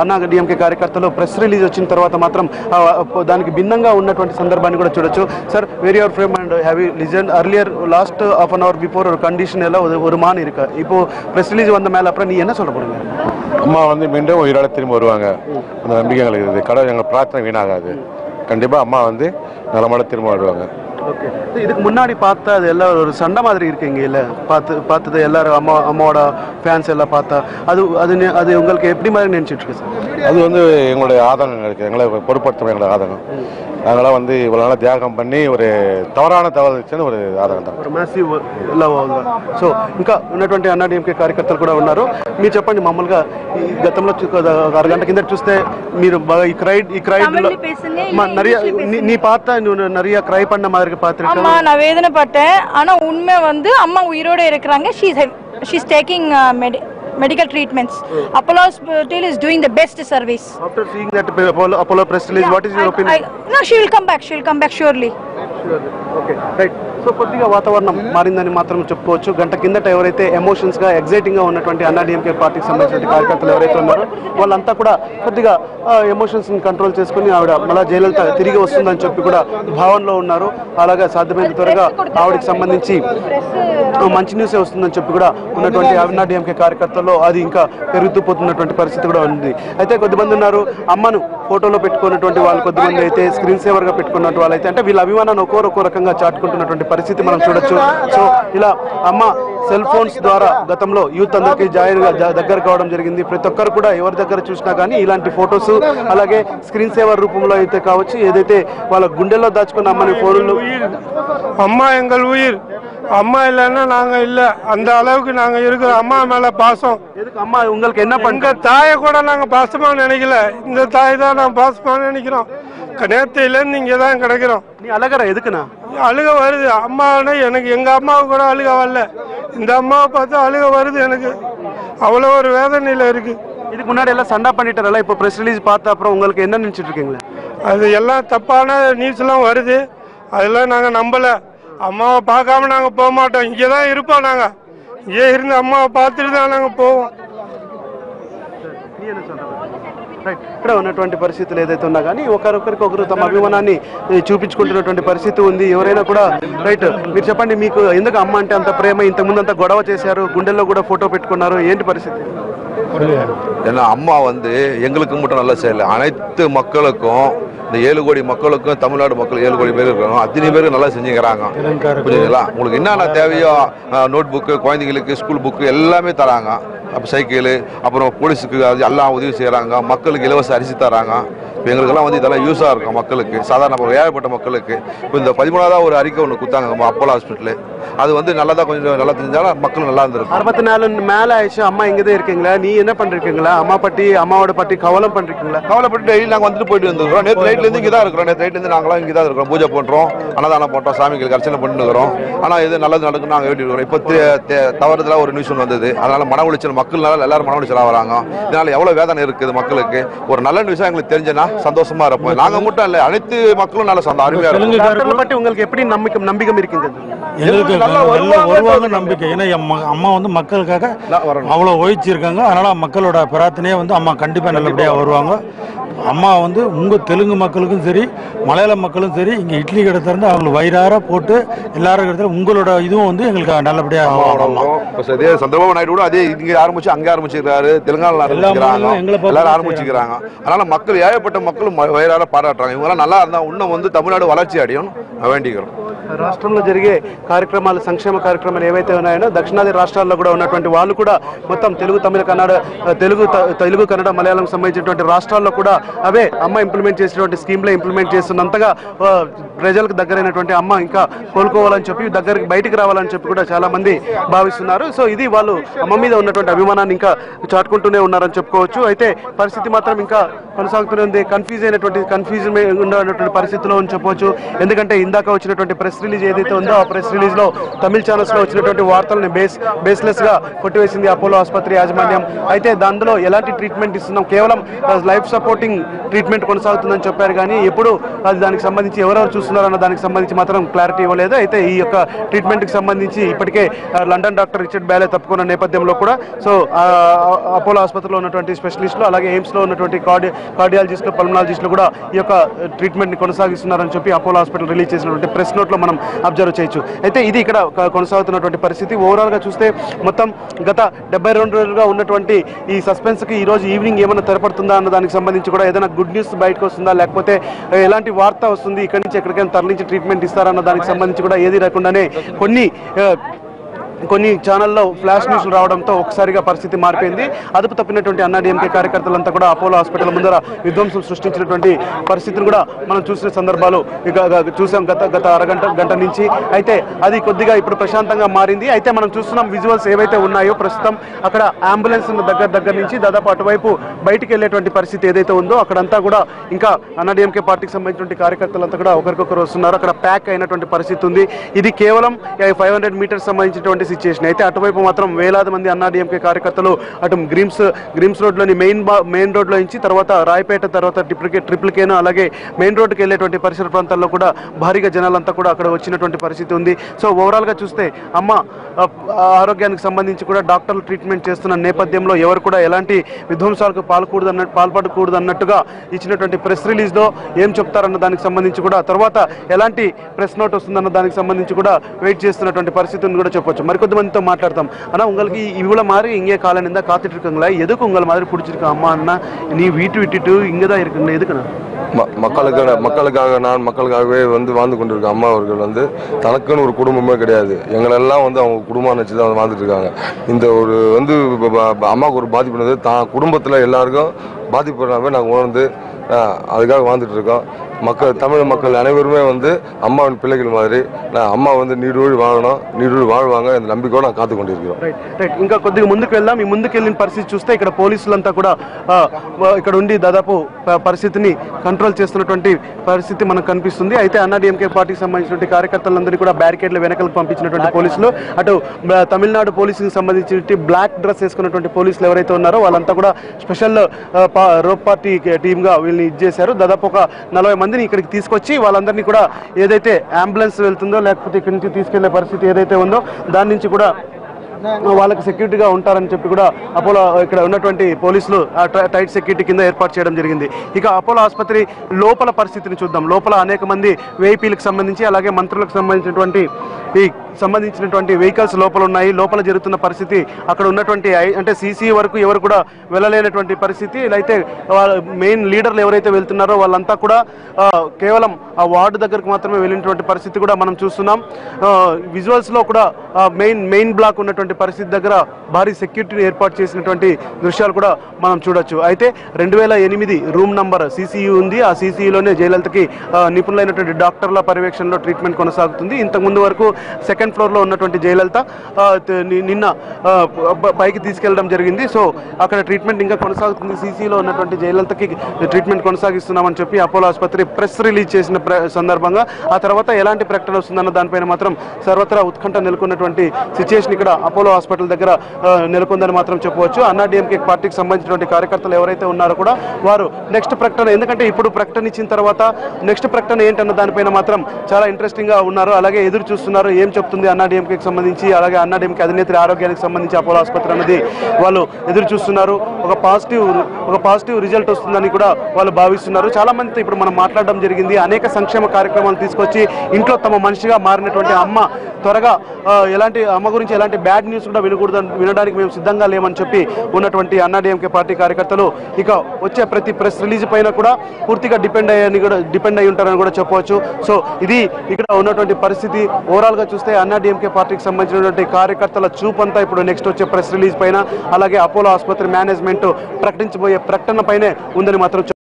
అన్నా డిఎంకే కార్యకర్తలు press release వచ్చిన తర్వాత మాత్రం దానికి భిన్నంగా ఉన్నటువంటి సందర్భాన్ని కూడా చూడొచ్చు. Sir, where your frame and have you listen earlier last of an hour before ஒரு கண்டிஷன் எல்லாம் ஒரு மான் இருக்கு. இப்போ ப்ரெஸ் ரிலீஸ் வந்த மேலே அப்புறம் நீ என்ன சொல்ல போறீங்க? அம்மா வந்து மீண்டும் உயிரோட திரும்ப வருவாங்க, அந்த நம்பிக்கை எங்களுக்கு இருக்குது. கடவுள் எங்கள் பிரார்த்தனை வீணாகாது. கண்டிப்பாக அம்மா வந்து நலமோட திரும்ப வருவாங்க. ஓகே, இதுக்கு முன்னாடி பார்த்தா அது எல்லாம் ஒரு சண்டை மாதிரி இருக்குங்க இல்லை? பார்த்தது எல்லாரும் அம்மாவோட ஃபேன்ஸ் எல்லாம் பார்த்தா அது உங்களுக்கு எப்படி மாதிரி நினச்சிட்டு இருக்கு சார்? அது வந்து எங்களுடைய ஆதங்கம் இருக்குது, எங்களை பொருட்படுத்தும் எங்களோட ஆதங்கம். நாங்களாம் வந்து இவ்வளோ நாளாக தியாகம் பண்ணி ஒரு తవరాన తవలించిన ஒரு ఆదరణ ఒక మ్యాసివ్ లవ్ అవుతుంది. సో ఇంకా ఉన్నటువంటి అన్నా డిఎంకే కార్యకర్తలు కూడా ఉన్నారు. మీరు చెప్పండి, మామూలుగా ఈ గతంలో అరగంట కింద చూస్తే మీరు బాగా ఈ క్రైడ్ நிறைய நீ பார்த்தா நிறைய క్రై பண்ண மாதிரி பார்த்துருக்கேன். அம்மா நான் வேதனை பட்டேன். ஆனால் உண்மை வந்து அம்மா உயிரோடு இருக்கிறாங்க. she's taking medical treatments. Apollo Hospital is doing the best service. After seeing that Apollo press release, what is your opinion? No, she will come back surely. Okay, right. So కొద్దిగా వాతావరణం మారిందని మాత్రం చెప్పుకోవచ్చు. గంట కిందట ఎవరైతే ఎమోషన్స్గా ఎగ్జైటింగ్గా ఉన్నటువంటి అన్నా డిఎంకే పార్టీకి సంబంధించిన కార్యకర్తలు ఎవరైతే ఉన్నారో వాళ్ళంతా కూడా కొద్దిగా ఎమోషన్స్ని కంట్రోల్ చేసుకుని ఆవిడ మళ్ళీ జయలలిత తిరిగి వస్తుందని చెప్పి కూడా భావనలో ఉన్నారు. అలాగే సాధ్యమైన త్వరగా ఆవిడకి సంబంధించి మంచి న్యూసే వస్తుందని చెప్పి కూడా ఉన్నటువంటి అన్నా డిఎంకే కార్యకర్తల్లో అది ఇంకా పెరుగుతూ పోతున్నటువంటి పరిస్థితి కూడా ఉంది. అయితే కొద్దిమంది ఉన్నారు అమ్మను ఫోటోలో పెట్టుకున్నటువంటి వాళ్ళు, కొద్దిమంది అయితే స్క్రీన్ సేవర్గా పెట్టుకున్నటువంటి వాళ్ళు అయితే అంటే వీళ్ళ అభిమానాన్ని ఒక్కో రకంగా చాటుకుంటున్నటువంటి పరిస్థితి మనం చూడొచ్చు. సో ఇలా అమ్మ సెల్ ఫోన్స్ ద్వారా గతంలో యూత్ అందరికీ దగ్గర కావడం జరిగింది. ప్రతి ఒక్కరు కూడా ఎవరి దగ్గర చూసినా కానీ ఇలాంటి ఫొటోస్ అలాగే స్క్రీన్ సేవర్ రూపంలో అయితే కావచ్చు, ఏదైతే వాళ్ళ గుండెల్లో దాచుకున్న అమ్మని ఫోన్లు அம்மா எங்கள் உயிர், அம்மா இல்லைன்னா நாங்கள் இல்லை, அந்த அளவுக்கு நாங்கள் இருக்கிறோம். அம்மா மேலே பாசம். எதுக்கு அம்மா உங்களுக்கு என்ன பண்ணுங்க? தாயை கூட நாங்கள் பாசமாக நினைக்கல, இந்த தாய் தான் நாங்கள் பாசமாக நினைக்கிறோம். நேரத்திலேருந்து இங்கே தான் கிடைக்கிறோம். நீ அழகிற எதுக்குண்ணா? அழுக வருது. அம்மானா எனக்கு எங்கள் அம்மாவுக்கு கூட அழுக வரல, இந்த அம்மாவை பார்த்தா அழுக வருது. எனக்கு அவ்வளோ ஒரு வேதனையில் இருக்குது. இதுக்கு முன்னாடி எல்லாம் சண்டை பண்ணிட்டாரಲ್ಲ, இப்போ ப்ரெஸ் ரிலீஸ் பார்த்த அப்புறம் உங்களுக்கு என்ன நினச்சிட்டு இருக்கீங்களா? அது எல்லாம் தப்பான நியூஸ்லாம் வருது, அதெல்லாம் நாங்கள் நம்பலை. அம்மாவை பார்க்காம நாங்கள் போக மாட்டோம், இங்கே தான் இருப்போம். நாங்கள் இங்கே இருந்து அம்மாவை பார்த்துட்டு தான் நாங்கள் போவோம். ఇక్కడ ఉన్నటువంటి పరిస్థితులు ఏదైతే ఉన్నా కానీ ఒకరికొకరు తమ అభిమానాన్ని చూపించుకుంటున్నటువంటి పరిస్థితి ఉంది. ఎవరైనా కూడా రైట్, మీరు చెప్పండి, మీకు ఎందుకు అమ్మ అంటే అంత ప్రేమ? ఇంతకుముందు అంతా గొడవ చేశారు, గుండెల్లో కూడా ఫోటో పెట్టుకున్నారు, ఏంటి పరిస్థితి? ஏன்னா அம்மா வந்து எங்களுக்கு மட்டும் நல்லா செய்யலை, அனைத்து மக்களுக்கும், இந்த 7 கோடி மக்களுக்கும், தமிழ்நாடு மக்கள் 7 கோடி பேர் இருக்கிறோம், அத்தனை பேருக்கு நல்லா செஞ்சுக்கிறாங்க. புரியுதுங்களா? உங்களுக்கு என்னென்ன தேவையோ நோட் புக்கு, குழந்தைங்களுக்கு ஸ்கூல் புக்கு எல்லாமே தராங்க. அப்போ சைக்கிள், அப்புறம் போலீஸுக்கு எல்லாம் உதவி செய்கிறாங்க. மக்களுக்கு இலவச அரிசி தராங்க. இப்போ எங்களுக்கெல்லாம் வந்து இதெல்லாம் யூஸாக இருக்கும் மக்களுக்கு, சாதாரண ஏழைப்பட்ட மக்களுக்கு. இப்போ இந்த 13வது ஒரு அறிக்கை ஒன்று கொடுத்தாங்க அப்போலோ ஹாஸ்பிட்டலு, அது வந்து நல்லதாக கொஞ்சம் நல்லா தெரிஞ்சாலும் மக்கள் நல்லா இருந்திருக்கும். 64 மேலே ஆயிடுச்சு, அம்மா இங்கே தான் இருக்கீங்களா? நீ என்ன பண்ணிருக்கீங்களா? அம்மாவோட பற்றி கவலம் பண்ணிருக்கீங்களா? கவலைப்பட்டு டெய்லி நாங்கள் வந்துட்டு போயிட்டு வந்துருக்கோம். நேற்று நைட்லேருந்து இங்கே தான் இருக்கிறோம். நேற்று நைட்லேருந்து நாங்களாம் இங்கே தான் இருக்கிறோம். பூஜை பண்ணுறோம், அன்னதானம் பண்ணுறோம், சாமிகளுக்கு அர்ச்சனை பண்ணிருக்கிறோம். ஆனால் இது நல்லது நடக்குன்னு நாங்கள் வேண்டி இருக்கிறோம். இப்போ தவறுதலாக ஒரு நியூஸ் ஒன்று வந்தது, அதனால் மன உளைச்சல், மக்கள்னால எல்லாரும் மன உளைச்சலாக வராங்க. இதனால் எவ்வளோ வேதனை இருக்குது மக்களுக்கு. ஒரு நல்ல நியூஸாக எங்களுக்கு தெரிஞ்சுன்னா சந்தோஷமா இருப்போம். நாங்கள் மட்டும் இல்லை, அனைத்து மக்களும் நல்ல சொந்த அருமையாக இருக்கும். பற்றி உங்களுக்கு எப்படி நம்பிக்கை இருக்குங்க? எங்களுக்கு வருவாங்க நம்பிக்கை. ஏன்னா அம்மா வந்து மக்களுக்காக அவ்வளோ உழைச்சிருக்காங்க. அதனால மக்களோட பிரார்த்தனையே வந்து அம்மா கண்டிப்பாக நல்லபடியாக வருவாங்க. அம்மா வந்து உங்கள் தெலுங்கு மக்களுக்கும் சரி, மலையாள மக்களும் சரி, இங்கே இட்லி கடை திறந்து அவங்களுக்கு வயிறார போட்டு எல்லாரும் இடத்துல உங்களோட இதுவும் வந்து எங்களுக்கு நல்லபடியாக. சந்திரபாபு நாயுடு கூட அதே இங்கே ஆரம்பிச்சு அங்கே ஆரம்பிச்சுக்கிறாரு, தெலுங்கானா எல்லாரும் ஆரம்பிச்சுக்கிறாங்க. அதனால மக்கள், ஏழைப்பட்ட மக்களும் வயிறார பாராட்டுறாங்க. இவங்கெல்லாம் நல்லா இருந்தால் இன்னும் வந்து தமிழ்நாடு வளர்ச்சி அடையும் வேண்டிக்கிறோம். రాష్ట్రంలో జరిగే కార్యక్రమాలు, సంక్షేమ కార్యక్రమాలు ఏవైతే ఉన్నాయో దక్షిణాది రాష్ట్రాల్లో కూడా ఉన్నటువంటి వాళ్ళు కూడా మొత్తం తెలుగు, తమిళ, కన్నడ, తెలుగు, కన్నడ, మలయాళం సంబంధించినటువంటి రాష్ట్రాల్లో కూడా అవే అమ్మ ఇంప్లిమెంట్ చేసినటువంటి స్కీమ్లే ఇంప్లిమెంట్ చేస్తున్నంతగా ప్రజలకు దగ్గరైనటువంటి అమ్మ ఇంకా కోలుకోవాలని చెప్పి బయటికి రావాలని చెప్పి కూడా చాలా మంది భావిస్తున్నారు. సో ఇది వాళ్ళు అమ్మ మీద ఉన్నటువంటి అభిమానాన్ని ఇంకా చాటుకుంటూనే ఉన్నారని చెప్పుకోవచ్చు. అయితే పరిస్థితి మాత్రం ఇంకా కొనసాగుతూనే ఉంది. కన్ఫ్యూజన్ ఉన్నటువంటి పరిస్థితిలో అని చెప్పవచ్చు. ఎందుకంటే ఇందాక వచ్చినటువంటి ప్రెస్ ప్రెస్ రిలీజ్ ఏదైతే ఉందో ఆ ప్రెస్ రిలీజ్ లో తమిళ ఛానల్స్ లో వచ్చినటువంటి వార్తలను బేస్లెస్ గా కొట్టివేసింది అపోలో ఆసుపత్రి యాజమాన్యం. అయితే దానిలో ఎలాంటి ట్రీట్మెంట్ ఇస్తున్నాం, కేవలం లైఫ్ సపోర్టింగ్ ట్రీట్మెంట్ కొనసాగుతుందని చెప్పారు కానీ ఎప్పుడు అది దానికి సంబంధించి ఎవరెవరు చూస్తున్నారన్న దానికి సంబంధించి మాత్రం క్లారిటీ ఇవ్వలేదు. అయితే ఈ యొక్క ట్రీట్మెంట్కి సంబంధించి ఇప్పటికే లండన్ డాక్టర్ రిచర్డ్ బ్యాలే తప్పుకున్న నేపథ్యంలో కూడా సో అపోలో ఆసుపత్రిలో ఉన్నటువంటి స్పెషలిస్టులు అలాగే ఎయిమ్స్లో ఉన్నటువంటి కార్డియాలజిస్టులు పల్మనాలజిస్టులు కూడా ఈ యొక్క ట్రీట్మెంట్ని కొనసాగిస్తున్నారని చెప్పి అపోలో హాస్పిటల్ రిలీజ్ చేసినటువంటి ప్రెస్ నోట్లో మనం అబ్జర్వ్ చేయొచ్చు. అయితే ఇది ఇక్కడ కొనసాగుతున్నటువంటి పరిస్థితి. ఓవరాల్గా చూస్తే మొత్తం గత 72 రోజులుగా ఉన్నటువంటి ఈ సస్పెన్స్కి ఈ రోజు ఈవినింగ్ ఏమైనా తెరపడుతుందా అన్న దానికి సంబంధించి కూడా ఏదైనా గుడ్ న్యూస్ బయటకు వస్తుందా, లేకపోతే ఎలాంటి వార్త వస్తుంది, ఇక్కడి నుంచి ఎక్కడికైనా తరలించి ట్రీట్మెంట్ ఇస్తారన్న దానికి సంబంధించి కూడా ఏది లేకుండానే కొన్ని ఛానల్లో ఫ్లాష్ న్యూస్లు రావడంతో ఒకసారిగా పరిస్థితి మారిపోయింది. అదుపు తప్పినటువంటి అన్నాడీఎంకే కార్యకర్తలంతా కూడా అపోలో హాస్పిటల్ ముందర విధ్వంసం సృష్టించినటువంటి పరిస్థితిని కూడా మనం చూసిన సందర్భాలు చూసాం గత గంట నుంచి. అయితే అది కొద్దిగా ఇప్పుడు ప్రశాంతంగా మారింది. అయితే మనం చూస్తున్నాం విజువల్స్ ఏవైతే ఉన్నాయో ప్రస్తుతం అక్కడ అంబులెన్స్ దగ్గర నుంచి దాదాపు అటువైపు బయటికి వెళ్ళేటువంటి పరిస్థితి ఏదైతే ఉందో అక్కడంతా కూడా ఇంకా అన్నాడీఎంకే పార్టీకి సంబంధించినటువంటి కార్యకర్తలంతా కూడా ఒకరికొకరు వస్తున్నారు. అక్కడ ప్యాక్ అయినటువంటి పరిస్థితి ఉంది. ఇది కేవలం 500 మీటర్స్ సంబంధించినటువంటి సిచ్యుయేషన్. అయితే అటువైపు మాత్రం వేలాది మంది అన్నాడీఎంకే కార్యకర్తలు అటు గ్రిమ్స్ రోడ్లోని మెయిన్ రోడ్లో నుంచి తర్వాత రాయపేట తర్వాత ట్రిపుల్ కేను అలాగే మెయిన్ రోడ్డుకి వెళ్ళేటువంటి పరిసర ప్రాంతాల్లో కూడా భారీగా జనాలంతా కూడా అక్కడ వచ్చినటువంటి పరిస్థితి ఉంది. సో ఓవరాల్గా చూస్తే అమ్మ ఆరోగ్యానికి సంబంధించి కూడా డాక్టర్లు ట్రీట్మెంట్ చేస్తున్న నేపథ్యంలో ఎవరు కూడా ఎలాంటి విధ్వంసాలకు పాల్పడకూడదు అన్నట్టుగా ఇచ్చినటువంటి ప్రెస్ రిలీజ్లో ఏం చెప్తారన్న దానికి సంబంధించి కూడా తర్వాత ఎలాంటి ప్రెస్ నోట్ వస్తుందన్న దానికి సంబంధించి కూడా వెయిట్ చేస్తున్నటువంటి పరిస్థితిని కూడా చెప్పొచ్చు. மறுக்கொண்டு மந்தித்த மாட்டார்த்தம் ஆனால் உங்களுக்கு இவ்வளோ மாதிரி இங்கே காலம் இருந்தால் காத்துட்டு இருக்காங்களா, எதுக்கு உங்களை மாதிரி பிடிச்சிருக்க அம்மா அண்ணா நீ வீட்டு விட்டுட்டு இங்கே தான் இருக்குன்னு எதுக்குண்ணா? மக்களுக்காகவே வாழ்ந்து கொண்டிருக்க அம்மா அவர்கள் தனக்குன்னு ஒரு குடும்பமே கிடையாது, எங்களெல்லாம் அவங்க குடும்பம் நினச்சி தான் வாழ்ந்துட்டு இருக்காங்க. இந்த ஒரு அம்மாவுக்கு ஒரு பாதிப்புனது தான் குடும்பத்தில் எல்லாருக்கும் பாதிப்புனாவே நாங்கள் உணர்ந்து அதுக்காக வாழ்ந்துட்டு இருக்கோம். தமிழ் மக்கள் அனைவருமே அம்மாவின் பிள்ளைகள் மாதிரி అమ్మ నీడూడి వాழணும், నీడూడి வாழ்வாங்க அந்த நம்பிக்கையோடு நான் காத்து கொண்டிருக்கிறோம். రైట్ ఇంకా కొద్దిగా ముందుకు వెళ్దాం. ఈ ముందుకు వెళ్ళిన పరిస్థితి చూస్తే ఇక్కడ పోలీసులంతా కూడా ఇక్కడ ఉండి దాదాపు పరిస్థితిని కంట్రోల్ చేస్తున్నటువంటి పరిస్థితి మనకు కనిపిస్తుంది. అయితే అన్నాడీఎంకే పార్టీకి సంబంధించినటువంటి కార్యకర్తలందరినీ కూడా బ్యారికేడ్ల వెనకలకు పంపించినటువంటి పోలీసులు, అటు తమిళనాడు పోలీసుకి సంబంధించి బ్లాక్ డ్రెస్ వేసుకున్నటువంటి పోలీసులు ఎవరైతే ఉన్నారో వాళ్ళంతా కూడా స్పెషల్ రోప్ పార్టీ టీమ్గా వీళ్ళని ఇచ్చేశారు. దాదాపు ఒక 40 మందిని ఇక్కడికి తీసుకొచ్చి వాళ్ళందరినీ కూడా ఏదైతే అంబులెన్స్ వెళ్తుందో లేకపోతే ఇక్కడి నుంచి తీసుకెళ్లే పరిస్థితి ఏదైతే ఉందో దాని నుంచి కూడా వాళ్ళకి సెక్యూరిటీగా ఉంటారని చెప్పి కూడా అపోలో ఇక్కడ ఉన్నటువంటి పోలీసులు టైట్ సెక్యూరిటీ కింద ఏర్పాటు చేయడం జరిగింది. ఇక అపోలో ఆసుపత్రి లోపల పరిస్థితిని చూద్దాం. లోపల అనేక మంది వేఐపీలకు సంబంధించి అలాగే మంత్రులకు సంబంధించినటువంటి వెహికల్స్ లోపల ఉన్నాయి. లోపల జరుగుతున్న పరిస్థితి అక్కడ ఉన్నటువంటి అంటే సీసీ వరకు ఎవరు కూడా వెళ్ళలేనటువంటి పరిస్థితి. అయితే మెయిన్ లీడర్లు ఎవరైతే వెళ్తున్నారో వాళ్ళంతా కూడా కేవలం ఆ వార్డు దగ్గరకు మాత్రమే వెళ్ళినటువంటి పరిస్థితి కూడా మనం చూస్తున్నాం. విజువల్స్లో కూడా మెయిన్ బ్లాక్ ఉన్నటువంటి పరిస్థితి దగ్గర భారీ సెక్యూరిటీని ఏర్పాటు చేసినటువంటి దృశ్యాలు కూడా మనం చూడొచ్చు. అయితే 2008 రూమ్ నంబర్ సీసీయూ ఉంది. ఆ సీసీయూలోనే జయలలితకి నిపుణులైనటువంటి డాక్టర్ల పర్యవేక్షణలో ట్రీట్మెంట్ కొనసాగుతుంది. ఇంతకుముందు వరకు సెకండ్ ఫ్లోర్లో ఉన్నటువంటి జయలలిత నిన్న పైకి తీసుకెళ్లడం జరిగింది. సో అక్కడ ట్రీట్మెంట్ ఇంకా కొనసాగుతుంది. సీసీలో ఉన్నటువంటి జయలలితకి ట్రీట్మెంట్ కొనసాగిస్తున్నామని చెప్పి అపోలో ఆసుపత్రి ప్రెస్ రిలీజ్ చేసిన సందర్భంగా ఆ తర్వాత ఎలాంటి ప్రకటన వస్తుందన్న దానిపైన మాత్రం సర్వత్రా ఉత్కంఠ నెలకొన్నటువంటి సిచ్యుయేషన్ ఇక్కడ అపోలో హాస్పిటల్ దగ్గర నెలకొందని మాత్రం చెప్పవచ్చు. అన్నాడీఎంకే పార్టీకి సంబంధించినటువంటి కార్యకర్తలు ఎవరైతే ఉన్నారో కూడా వారు నెక్స్ట్ ప్రకటన, ఎందుకంటే ఇప్పుడు ప్రకటన ఇచ్చిన తర్వాత నెక్స్ట్ ప్రకటన ఏంటన్న దానిపైన మాత్రం చాలా ఇంట్రెస్టింగ్గా ఉన్నారు. అలాగే ఎదురు చూస్తున్నారు ఏం చెప్తుంది అన్నాడీఎంకేకి సంబంధించి, అలాగే అన్నాడీఎంకే అధినేత్రి ఆరోగ్యానికి సంబంధించి అపోలో ఆసుపత్రి అన్నది వాళ్ళు ఎదురు చూస్తున్నారు. ఒక పాజిటివ్ రిజల్ట్ వస్తుందని కూడా వాళ్ళు భావిస్తున్నారు. చాలా మందితో ఇప్పుడు మనం మాట్లాడడం జరిగింది. అనేక సంక్షేమ కార్యక్రమాలు తీసుకొచ్చి ఇంట్లో తమ మనిషిగా మారినటువంటి అమ్మ త్వరగా అమ్మ గురించి ఎలాంటి బ్యాడ్ న్యూస్ కూడా వినడానికి మేము సిద్ధంగా లేమని చెప్పి ఉన్నటువంటి అన్నాడీఎంకే పార్టీ కార్యకర్తలు ఇక వచ్చే ప్రతి ప్రెస్ రిలీజ్ పైన కూడా పూర్తిగా డిపెండ్ అయి ఉంటారని కూడా చెప్పవచ్చు. సో ఇది ఇక్కడ ఉన్నటువంటి పరిస్థితి. ఓవరాల్గా చూస్తే అన్నాడీఎంకే పార్టీకి సంబంధించినటువంటి కార్యకర్తల చూపంతా ఇప్పుడు నెక్స్ట్ వచ్చే ప్రెస్ రిలీజ్ పైన అలాగే అపోలో ఆసుపత్రి మేనేజ్మెంట్ ప్రకటించబోయే ప్రకటన పైనే ఉందని మాత్రం